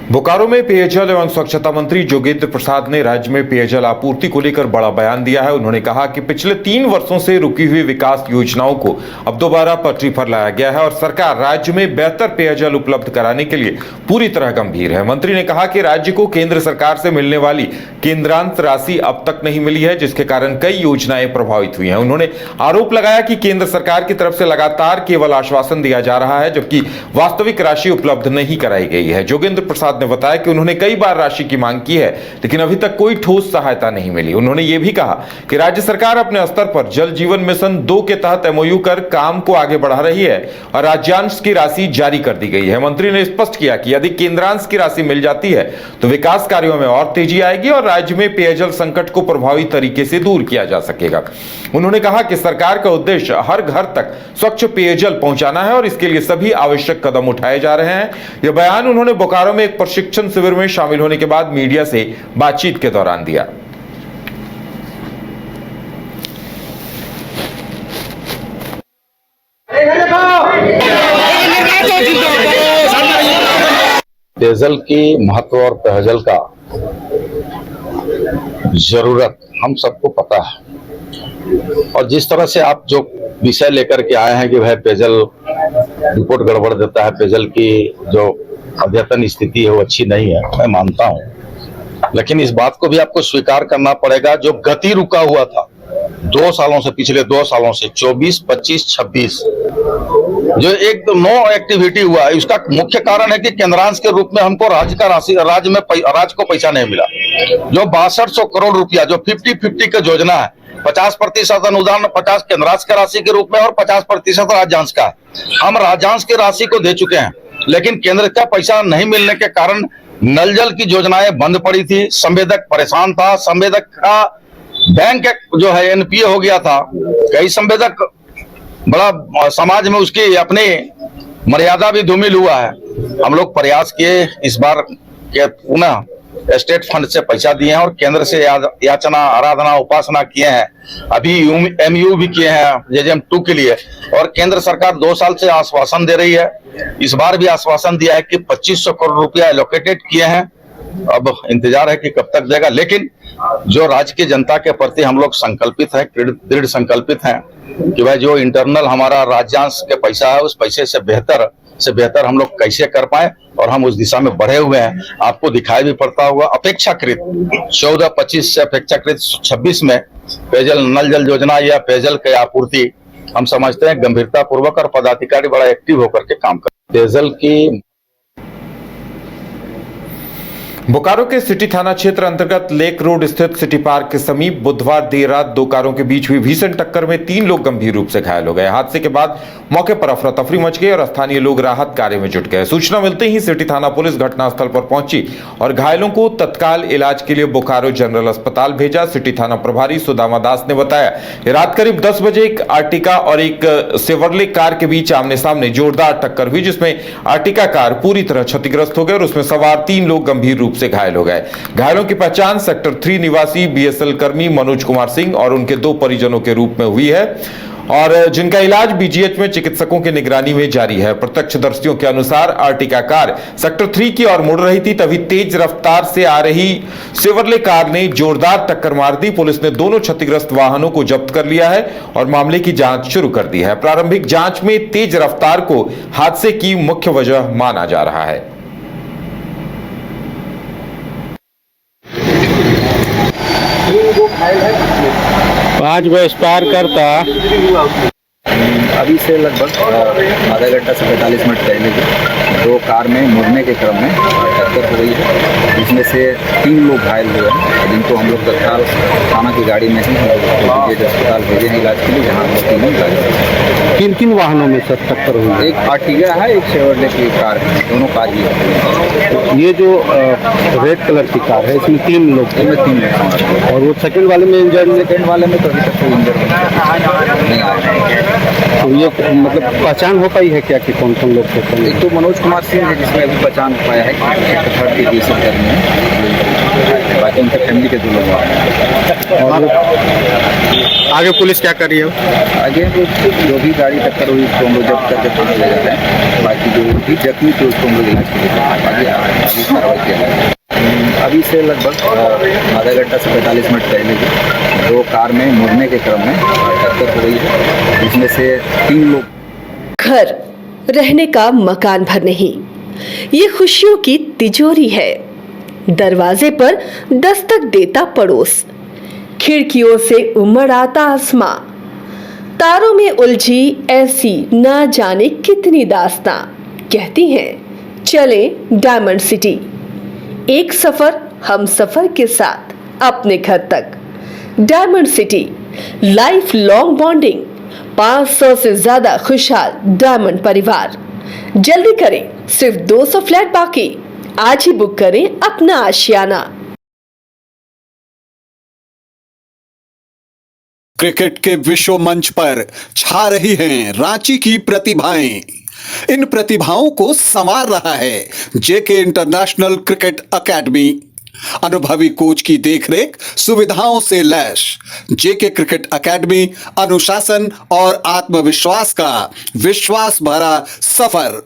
बोकारो में पेयजल एवं स्वच्छता मंत्री जोगेंद्र प्रसाद ने राज्य में पेयजल आपूर्ति को लेकर बड़ा बयान दिया है। उन्होंने कहा कि पिछले 3 वर्षों से रुकी हुई विकास योजनाओं को अब दोबारा पटरी पर लाया गया है और सरकार राज्य में बेहतर पेयजल उपलब्ध कराने के लिए पूरी तरह गंभीर है। मंत्री ने कहा कि राज्य को केंद्र सरकार से मिलने वाली केंद्रांत राशि अब तक नहीं मिली है, जिसके कारण कई योजनाएं प्रभावित हुई हैं। उन्होंने आरोप लगाया कि केंद्र सरकार की तरफ से लगातार केवल आश्वासन दिया जा रहा है, जबकि वास्तविक राशि उपलब्ध नहीं कराई गई है। जोगेंद्र प्रसाद ने बताया कि उन्होंने कई बार राशि की मांग की है, लेकिन अभी तक कोई ठोस सहायता नहीं मिली। उन्होंने यह भी कहा कि राज्य सरकार अपने स्तर पर जल जीवन मिशन 2 के तहत एमओयू कर काम को आगे बढ़ा रही है और राज्यांश की राशि जारी कर दी गई है। मंत्री ने स्पष्ट किया कि यदि केंद्रांश की राशि मिल जाती है तो विकास कार्यों में और तेजी आएगी और राज्य में पेयजल संकट को प्रभावी तरीके से दूर किया जा सकेगा। उन्होंने कहा कि सरकार का उद्देश्य हर घर तक स्वच्छ पेयजल पहुंचाना है और इसके लिए सभी आवश्यक कदम उठाए जा रहे हैं। यह बयान उन्होंने बोकारो में एक प्रशिक्षण शिविर में शामिल होने के बाद मीडिया से बातचीत के दौरान दिया। पेयजल की महत्व और पेयजल का जरूरत हम सबको पता है और जिस तरह से आप जो विषय लेकर के आए हैं कि भाई पेयजल रिपोर्ट गड़बड़ देता है, पेयजल की जो अद्यतन स्थिति है वो अच्छी नहीं है, मैं मानता हूं, लेकिन इस बात को भी आपको स्वीकार करना पड़ेगा जो गति रुका हुआ था 2 सालों से, पिछले 2 सालों से 24, 25, 26 जो एक नो एक्टिविटी हुआ है, उसका मुख्य कारण है कि केंद्रांश के रूप में हमको राज्य को पैसा नहीं मिला। जो 6200 करोड़ रुपया जो 50-50 की योजना है, 50% अनुदान 50 केंद्रांश की राशि के रूप में और 50% राज्यांश का है। हम राज्यांश की राशि को दे चुके हैं, लेकिन केंद्र का पैसा नहीं मिलने के कारण नल जल की योजनाएं बंद पड़ी थी। संवेदक परेशान था, संवेदक का बैंक जो है एनपीए हो गया था। कई संवेदक बड़ा समाज में उसकी अपनी मर्यादा भी धूमिल हुआ है। हम लोग प्रयास किए, इस बार के पुनः स्टेट फंड से पैसा दिए हैं और केंद्र से याचना, आराधना, उपासना किए हैं। अभी एमयू भी किए हैं जेजेएम 2 के लिए और केंद्र सरकार 2 साल से आश्वासन दे रही है। इस बार भी आश्वासन दिया है कि 2500 करोड़ रुपया एलोकेटेड किए हैं। अब इंतजार है कि कब तक देगा, लेकिन जो राज्य की जनता के प्रति हम लोग संकल्पित हैं, दृढ़ संकल्पित हैं कि भाई जो इंटरनल हमारा राज्यांश के पैसा है उस पैसे से बेहतर हम लोग कैसे कर पाए और हम उस दिशा में बढ़े हुए हैं। आपको दिखाई भी पड़ता होगा अपेक्षाकृत 14-25 से अपेक्षाकृत 26 में पेयजल नल जल योजना या पेयजल की आपूर्ति हम समझते हैं गंभीरता पूर्वक और पदाधिकारी बड़ा एक्टिव होकर के काम कर। पेयजल की बोकारो के सिटी थाना क्षेत्र अंतर्गत लेक रोड स्थित सिटी पार्क के समीप बुधवार देर रात 2 कारों के बीच हुई भीषण टक्कर में 3 लोग गंभीर रूप से घायल हो गए। हादसे के बाद मौके पर अफरा तफरी मच गई और स्थानीय लोग राहत कार्य में जुट गए। सूचना मिलते ही सिटी थाना पुलिस घटनास्थल पर पहुंची और घायलों को तत्काल इलाज के लिए बोकारो जनरल अस्पताल भेजा। सिटी थाना प्रभारी सुदामा दास ने बताया कि रात करीब 10 बजे एक आर्टिका और एक सेवर्ले कार के बीच आमने सामने जोरदार टक्कर हुई, जिसमें आर्टिका कार पूरी तरह क्षतिग्रस्त हो गई और उसमें सवार 3 लोग गंभीर रूप से घायल हो गए। घायलों की पहचान सेक्टर 3 निवासी बीएसएल कर्मी मनोज कुमार सिंह और उनके 2 परिजनों के रूप में हुई है और जिनका इलाज बीजीएच में चिकित्सकों की निगरानी में जारी है। प्रत्यक्षदर्शियों के अनुसार आर्टिका कार सेक्टर 3 की ओर मुड़ रही थी, तभी तेज रफ्तार से आ रही सेवर्ले कार ने जोरदार टक्कर मार दी। पुलिस ने दोनों क्षतिग्रस्त वाहनों को जब्त कर लिया है और मामले की जांच शुरू कर दी है। प्रारंभिक जांच में तेज रफ्तार को हादसे की मुख्य वजह माना जा रहा है। आज वो एक्सपायर करता अभी से लगभग आधा घंटा से 45 मिनट पहले की 2 कार में मुड़ने के क्रम में टक्कर हो गई है, जिसमें से 3 लोग घायल हुए हैं, जिनको हम लोग तत्काल थाना की गाड़ी में ही अस्पताल भेजे हैं इलाज के लिए, जहाँ तीनों घायल। किन वाहनों में सब टक्कर हुई? एक आर्टिगा है, एक शेवरले की कार है, दोनों कार ही है। ये जो रेड कलर की कार है इसमें 3 लोग थे। इसमें 3 लोग और वो सेकंड वाले में इंजर्ड? सेकंड वाले में तो अभी तक कोई इंजर्ड नहीं आया। तो ये मतलब पहचान हो पाई है क्या कि कौन कौन लोग थे? एक तो मनोज कुमार सिंह है जिसमें अभी पहचान हो पाया है कि 3rd के बीएसएल कर्मी है। हैं, बाकी उनके फैमिली के 2 लोग वहाँ हैं। आगे पुलिस क्या कर रही है? आगे जो भी गाड़ी टक्कर हुई उसको हम लोग जब्त करके थाने ले जाते हैं, बाकी जो भी जख्मी थे उसको हम लोग इलाज के लिए आगे अभी कार्रवाई किया जाए। अभी से लगभग आधा घंटा से 45 मिनट पहले ही 2 कार में मुड़ने के क्रम में टक्कर हो गई है, जिसमें से 3 लोग। घर रहने का मकान भर नहीं, ये खुशियों की तिजोरी है। दरवाजे पर दस्तक देता पड़ोस, खिड़कियों से उमड़ आता आसमां, तारों में उलझी ऐसी ना जाने कितनी दास्तां। कहती हैं चले डायमंड सिटी, एक सफर हम सफर के साथ अपने घर तक। Diamond city, life long bonding, 500 से ज्यादा खुशहाल डायमंड परिवार। जल्दी करें, सिर्फ 200 फ्लैट बाकी, आज ही बुक करें अपना आशियाना। क्रिकेट के विश्व मंच पर छा रही हैं रांची की प्रतिभाएं। इन प्रतिभाओं को संवार रहा है जेके इंटरनेशनल क्रिकेट एकेडमी। अनुभवी कोच की देखरेख, सुविधाओं से लैस जेके क्रिकेट एकेडमी अनुशासन और आत्मविश्वास का विश्वास भरा सफर।